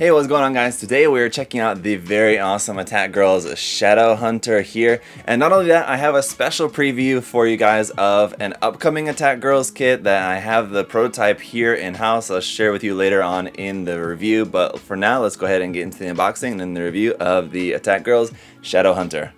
Hey, what's going on, guys? Today we are checking out the very awesome Attack Girls Shadow Hunter here. And not only that, I have a special preview for you guys of an upcoming Attack Girls kit that I have the prototype here in-house. I'll share with you later on in the review. But for now, let's go ahead and get into the unboxing and then the review of the Attack Girls Shadow Hunter.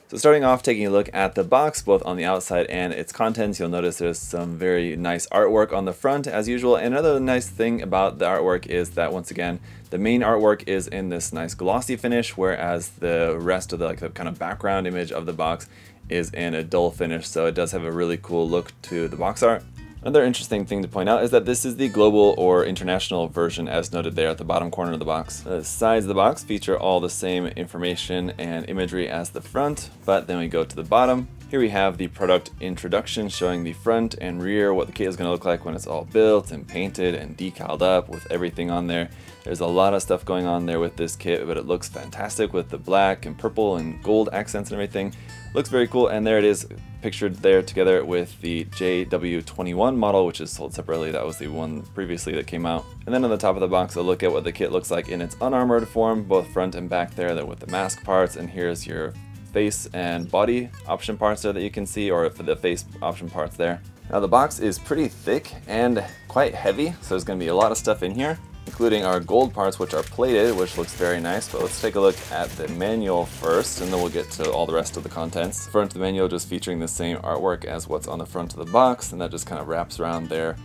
So starting off, taking a look at the box, both on the outside and its contents, you'll notice there's some very nice artwork on the front as usual. And another nice thing about the artwork is that once again, the main artwork is in this nice glossy finish, whereas the rest of the kind of background image of the box is in a dull finish. So it does have a really cool look to the box art. Another interesting thing to point out is that this is the global or international version as noted there at the bottom corner of the box. The sides of the box feature all the same information and imagery as the front, but then we go to the bottom. Here we have the product introduction showing the front and rear, what the kit is going to look like when it's all built and painted and decaled up with everything on there. There's a lot of stuff going on there with this kit, but it looks fantastic with the black and purple and gold accents and everything. Looks very cool, and there it is pictured there together with the JW21 model, which is sold separately. That was the one previously that came out. And then on the top of the box, a look at what the kit looks like in its unarmored form, both front and back there with the mask parts. And here's your face and body option parts there that you can see, or for the face option parts there. Now the box is pretty thick and quite heavy, so there's going to be a lot of stuff in here, including our gold parts, which are plated, which looks very nice. But let's take a look at the manual first, and then we'll get to all the rest of the contents. The front of the manual just featuring the same artwork as what's on the front of the box, and that just kind of wraps around there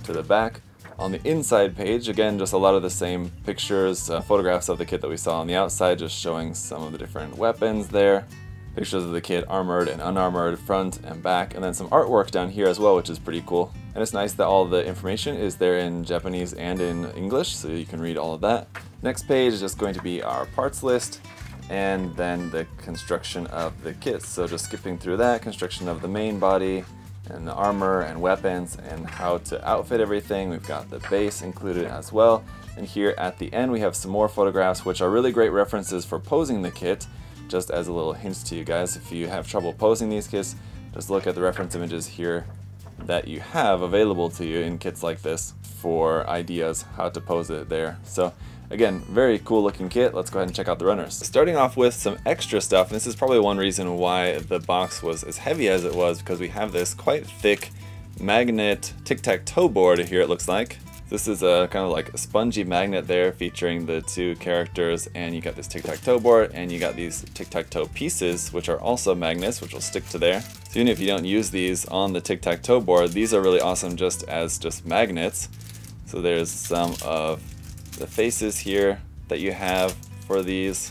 to the back. On the inside page, again, just a lot of the same pictures, photographs of the kit that we saw on the outside, just showing some of the different weapons there. Pictures of the kit armored and unarmored front and back, and then some artwork down here as well, which is pretty cool. And it's nice that all the information is there in Japanese and in English, so you can read all of that. Next page is just going to be our parts list, and then the construction of the kit. So just skipping through that, construction of the main body, and the armor and weapons, and how to outfit everything. We've got the base included as well. And here at the end, we have some more photographs, which are really great references for posing the kit. Just as a little hint to you guys, if you have trouble posing these kits, just look at the reference images here that you have available to you in kits like this for ideas how to pose it there. So again, very cool looking kit. Let's go ahead and check out the runners. Starting off with some extra stuff, and this is probably one reason why the box was as heavy as it was, because we have this quite thick magnet tic-tac-toe board here, it looks like. This is a kind of like a spongy magnet there featuring the two characters, and you got this tic-tac-toe board, and you got these tic-tac-toe pieces, which are also magnets, which will stick to there. So even if you don't use these on the tic-tac-toe board, these are really awesome just as magnets. So there's some of the faces here that you have for these.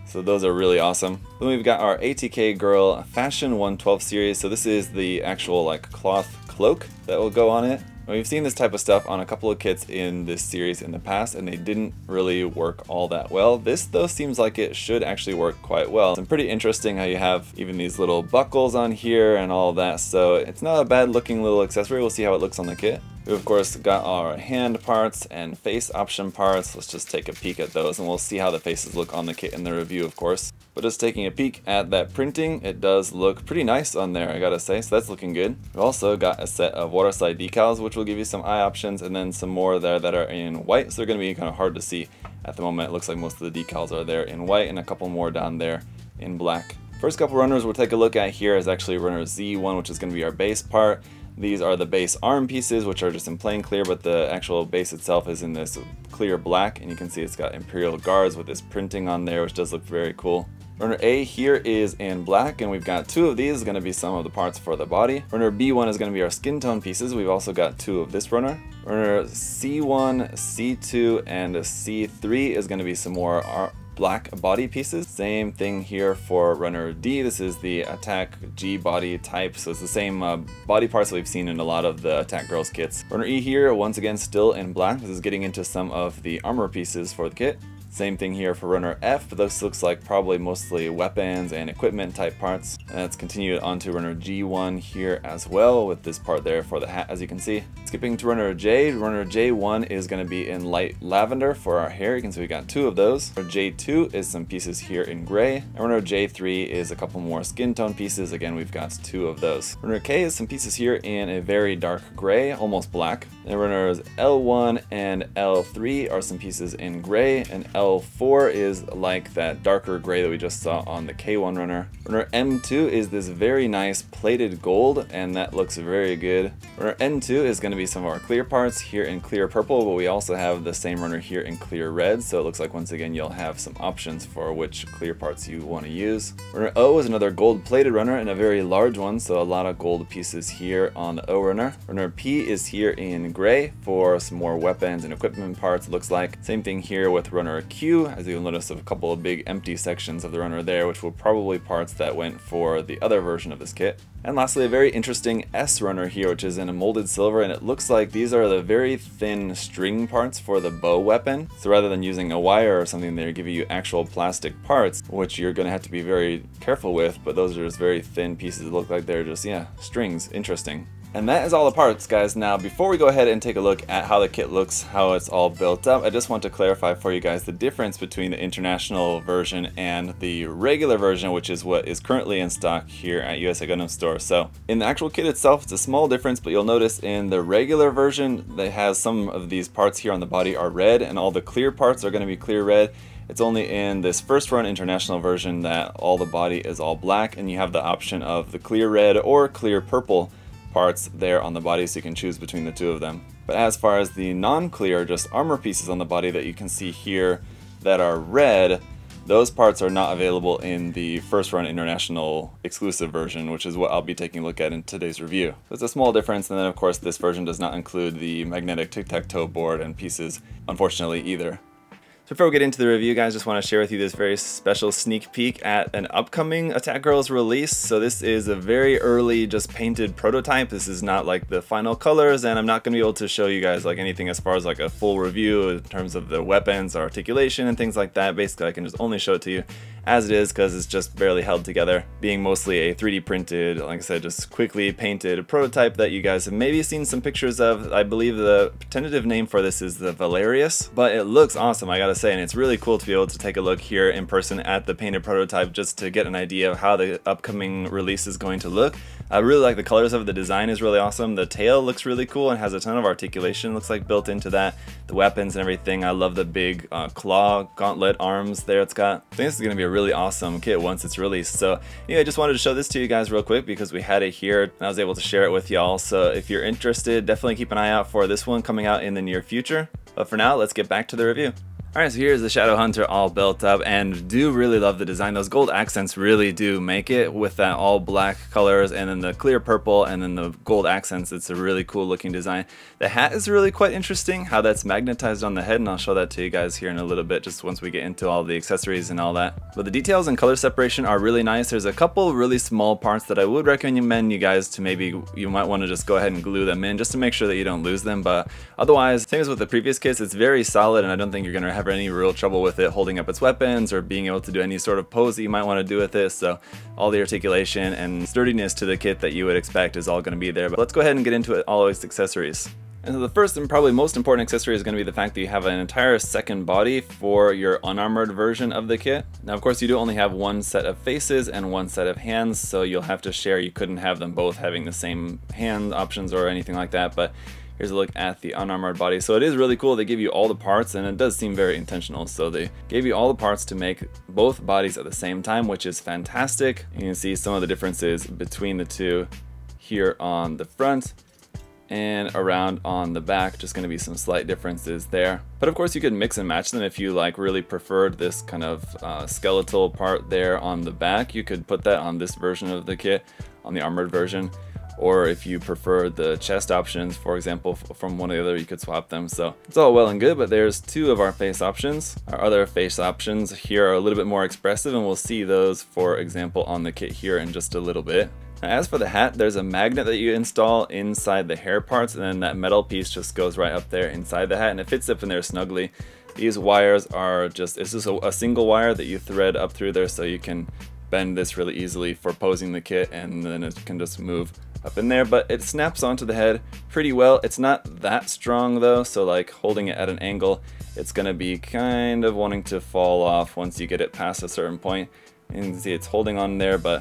So those are really awesome. Then we've got our A.T.K Girl Fashion 112 series. So this is the actual like cloth cloak that will go on it. We've seen this type of stuff on a couple of kits in this series in the past, and they didn't really work all that well. This though seems like it should actually work quite well. It's pretty interesting how you have even these little buckles on here and all that, so it's not a bad looking little accessory. We'll see how it looks on the kit. We've of course got our hand parts and face option parts. Let's just take a peek at those, and we'll see how the faces look on the kit in the review, of course. But just taking a peek at that printing, it does look pretty nice on there, I gotta say, so that's looking good. We've also got a set of waterslide decals, which will give you some eye options, and then some more there that are in white, so they're gonna be kind of hard to see at the moment. It looks like most of the decals are there in white, and a couple more down there in black. First couple runners we'll take a look at here is actually runner Z1, which is gonna be our base part. These are the base arm pieces, which are just in plain clear, but the actual base itself is in this clear black, and you can see it's got Imperial Guards with this printing on there, which does look very cool. Runner A here is in black, and we've got two of these, going to be some of the parts for the body. Runner B1 is going to be our skin tone pieces. We've also got two of this runner. Runner C1, C2, and C3 is going to be some more black body pieces. Same thing here for runner D. This is the Attack G body type, so it's the same body parts that we've seen in a lot of the Attack Girls kits. Runner E here, once again still in black. This is getting into some of the armor pieces for the kit. Same thing here for runner F, but this looks like probably mostly weapons and equipment type parts. And that's continued onto runner G1 here as well, with this part there for the hat, as you can see. Skipping to runner J, runner J1 is going to be in light lavender for our hair. You can see we got 2 of those. Runner J2 is some pieces here in gray. And runner J3 is a couple more skin tone pieces. Again, we've got 2 of those. Runner K is some pieces here in a very dark gray, almost black. And runners L1 and L3 are some pieces in gray, and L4 is like that darker gray that we just saw on the K1 runner. Runner M2 is this very nice plated gold, and that looks very good. Runner N2 is going to be some of our clear parts here in clear purple, but we also have the same runner here in clear red, so it looks like once again you'll have some options for which clear parts you want to use. Runner O is another gold plated runner and a very large one, so a lot of gold pieces here on the O runner. Runner P is here in gray for some more weapons and equipment parts, it looks like. Same thing here with runner Q, as you'll notice a couple of big empty sections of the runner there, which were probably parts that went for the other version of this kit. And lastly, a very interesting S runner here, which is in a molded silver, and it looks like these are the very thin string parts for the bow weapon. So rather than using a wire or something, they're giving you actual plastic parts, which you're going to have to be very careful with, but those are just very thin pieces that look like they're just, yeah, strings. Interesting. And that is all the parts, guys. Now, before we go ahead and take a look at how the kit looks, how it's all built up, I just want to clarify for you guys the difference between the international version and the regular version, which is what is currently in stock here at USA Gundam Store. So, in the actual kit itself, it's a small difference, but you'll notice in the regular version, that has some of these parts here on the body are red, and all the clear parts are going to be clear red. It's only in this first run international version that all the body is all black, and you have the option of the clear red or clear purple parts there on the body, so you can choose between the 2 of them. But as far as the non-clear, just armor pieces on the body that you can see here that are red, those parts are not available in the first run international exclusive version, which is what I'll be taking a look at in today's review. So it's a small difference, and then of course this version does not include the magnetic tic-tac-toe board and pieces, unfortunately, either. So before we get into the review, guys, just want to share with you this very special sneak peek at an upcoming Attack Girls release. So this is a very early, just painted prototype. This is not like the final colors, and I'm not going to be able to show you guys like anything as far as like a full review in terms of the weapons or articulation and things like that. Basically, I can just only show it to you as it is because it's just barely held together, being mostly a 3D printed, like I said, just quickly painted prototype that you guys have maybe seen some pictures of. I believe the tentative name for this is the Valerius, but it looks awesome, I gotta say, and it's really cool to be able to take a look here in person at the painted prototype just to get an idea of how the upcoming release is going to look. I really like the colors of it. The design is really awesome. The tail looks really cool and has a ton of articulation, looks like, built into that. The weapons and everything. I love the big claw gauntlet arms there it's got. I think this is going to be a really awesome kit once it's released. So anyway, I just wanted to show this to you guys real quick because we had it here and I was able to share it with y'all. So if you're interested, definitely keep an eye out for this one coming out in the near future. But for now, let's get back to the review. Alright, so here's the Shadow Hunter all built up, and do really love the design. Those gold accents really do make it with that all black colors and then the clear purple and then the gold accents. It's a really cool looking design. The hat is really quite interesting, how that's magnetized on the head, and I'll show that to you guys here in a little bit just once we get into all the accessories and all that. But the details and color separation are really nice. There's a couple really small parts that I would recommend you guys to maybe, you might want to just go ahead and glue them in just to make sure that you don't lose them, but otherwise, same as with the previous kits, it's very solid and I don't think you're going to have any real trouble with it holding up its weapons or being able to do any sort of pose that you might want to do with this. So all the articulation and sturdiness to the kit that you would expect is all going to be there. But let's go ahead and get into it, all its accessories. And so the first and probably most important accessory is going to be the fact that you have an entire second body for your unarmored version of the kit. Now of course you do only have one set of faces and one set of hands, so you'll have to share. You couldn't have them both having the same hand options or anything like that, but here's a look at the unarmored body. So it is really cool. They give you all the parts, and it does seem very intentional. So they gave you all the parts to make both bodies at the same time, which is fantastic. You can see some of the differences between the two here on the front and around on the back. Just going to be some slight differences there. But of course you could mix and match them if you like really preferred this kind of skeletal part there on the back. You could put that on this version of the kit, on the armored version. Or if you prefer the chest options, for example, from one or the other, you could swap them. So it's all well and good, but there's two of our face options. Our other face options here are a little bit more expressive, and we'll see those, for example, on the kit here in just a little bit. Now, as for the hat, there's a magnet that you install inside the hair parts, and then that metal piece just goes right up there inside the hat, and it fits up in there snugly. These wires are just, it's just a single wire that you thread up through there, so you can bend this really easily for posing the kit, and then it can just move up in there, but it snaps onto the head pretty well. It's not that strong though, so like holding it at an angle, it's gonna be kind of wanting to fall off once you get it past a certain point. And you can see it's holding on there, but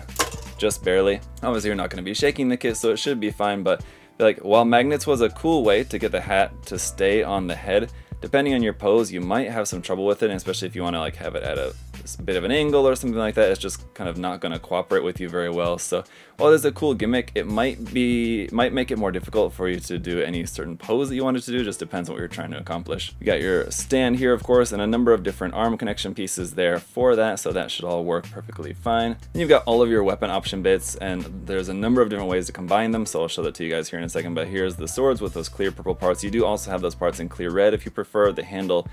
just barely. Obviously you're not gonna be shaking the kit, so it should be fine, but like while magnets was a cool way to get the hat to stay on the head, depending on your pose, you might have some trouble with it, and especially if you want to like have it at a bit of an angle or something like that, it's just kind of not going to cooperate with you very well. So while it is a cool gimmick, it might make it more difficult for you to do any certain pose that you wanted to do. Just depends on what you're trying to accomplish. You got your stand here, of course, and a number of different arm connection pieces there for that, so that should all work perfectly fine. And you've got all of your weapon option bits, and there's a number of different ways to combine them, so I'll show that to you guys here in a second. But here's the swords with those clear purple parts. You do also have those parts in clear red if you prefer. The handle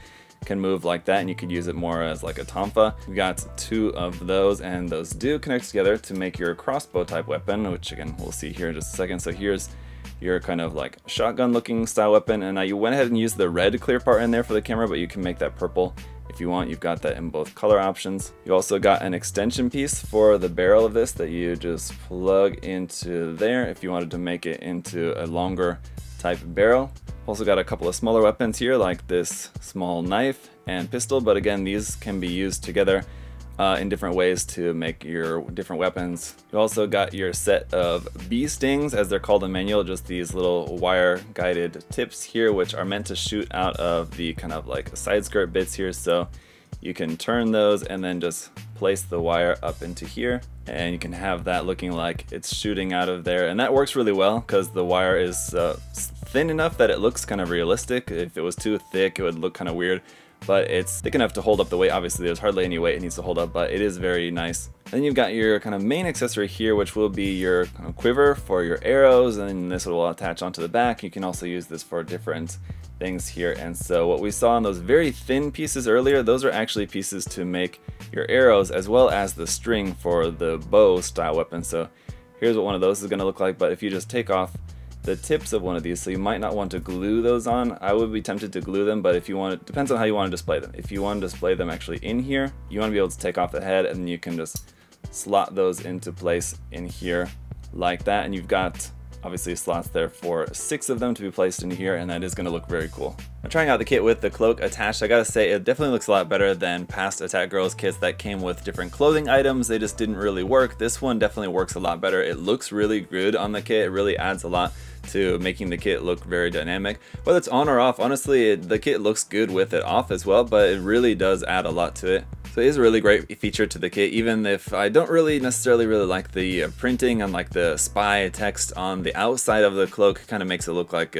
can move like that, and you could use it more as like a tonfa. We got 2 of those, and those do connect together to make your crossbow type weapon, which again we'll see here in just a second. So here's your kind of like shotgun looking style weapon, and now you went ahead and used the red clear part in there for the camera, but you can make that purple if you want. You've got that in both color options. You also got an extension piece for the barrel of this that you just plug into there if you wanted to make it into a longer type barrel. Also got a couple of smaller weapons here, like this small knife and pistol, but again these can be used together in different ways to make your different weapons. You also got your set of bee stings, as they're called in manual, just these little wire guided tips here, which are meant to shoot out of the kind of like side skirt bits here, so you can turn those and then just place the wire up into here, and you can have that looking like it's shooting out of there. And that works really well because the wire is thin enough that it looks kind of realistic. If it was too thick, it would look kind of weird, but it's thick enough to hold up the weight. Obviously there's hardly any weight it needs to hold up, but it is very nice. And then you've got your kind of main accessory here, which will be your kind of quiver for your arrows, and this will attach onto the back. You can also use this for different things here. And so what we saw in those very thin pieces earlier, those are actually pieces to make your arrows, as well as the string for the bow style weapon. So here's what one of those is going to look like, but if you just take off the tips of one of these, so you might not want to glue those on. I would be tempted to glue them, but if you want, it depends on how you want to display them. If you want to display them actually in here, you want to be able to take off the head, and you can just slot those into place in here like that, and you've got obviously slots there for 6 of them to be placed in here, and that is going to look very cool. Now, trying out the kit with the cloak attached, I gotta say it definitely looks a lot better than past Attack Girls kits that came with different clothing items. They just didn't really work. This one definitely works a lot better. It looks really good on the kit. It really adds a lot to making the kit look very dynamic. Whether it's on or off, honestly, the kit looks good with it off as well, but it really does add a lot to it. So it is a really great feature to the kit, even if I don't really necessarily like the printing and like the spy text on the outside of the cloak. Kind of makes it look like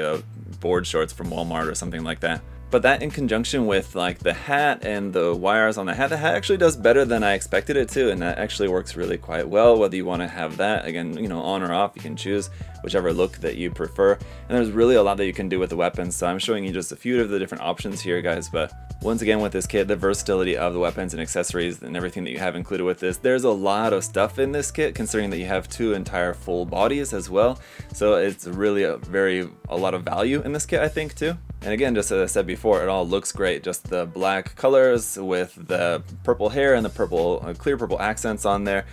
board shorts from Walmart or something like that. But that in conjunction with like the hat and the wires on the hat actually does better than I expected it to, and that actually works really quite well. Whether you want to have that, again, you know, on or off, you can choose whichever look that you prefer. And there's really a lot that you can do with the weapons, so I'm showing you just a few of the different options here, guys. But once again, with this kit, the versatility of the weapons and accessories and everything that you have included with this, there's a lot of stuff in this kit, considering that you have 2 entire full bodies as well. So it's really a lot of value in this kit, I think, too. And again, just as I said before, it all looks great. Just the black colors with the purple hair and the purple, clear purple accents on there.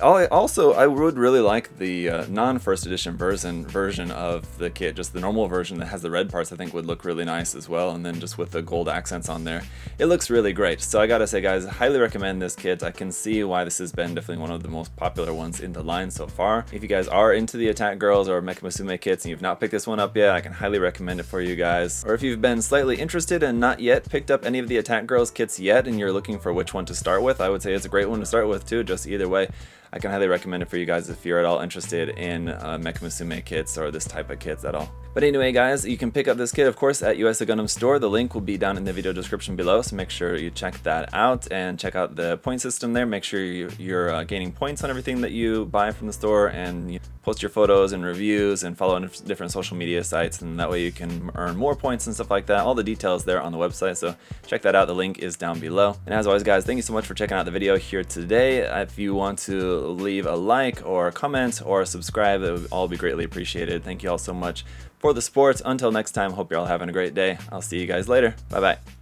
Also, I would really like the non-first edition version of the kit. Just the normal version that has the red parts, I think would look really nice as well. And then just with the gold accents on there, it looks really great. So I gotta say, guys, I highly recommend this kit. I can see why this has been definitely one of the most popular ones in the line so far. If you guys are into the Attack Girls or Mecha Musume kits and you've not picked this one up yet, I can highly recommend it for you guys. Or if you've been slightly interested and not yet picked up any of the Attack Girls kits yet and you're looking for which one to start with, I would say it's a great one to start with too. Just either way, I can highly recommend it for you guys if you're at all interested in Mecha Musume kits or this type of kits at all. But anyway, guys, you can pick up this kit, of course, at USA Gundam store. The link will be down in the video description below, so make sure you check that out and check out the point system there. Make sure you're gaining points on everything that you buy from the store, and you post your photos and reviews and follow different social media sites, and that way you can earn more points and stuff like that. All the details there on the website, so check that out. The link is down below. And as always, guys, thank you so much for checking out the video here today. If you want to leave a like or a comment or subscribe, it would all be greatly appreciated. Thank you all so much for the support. Until next time, hope you're all having a great day. I'll see you guys later. Bye bye.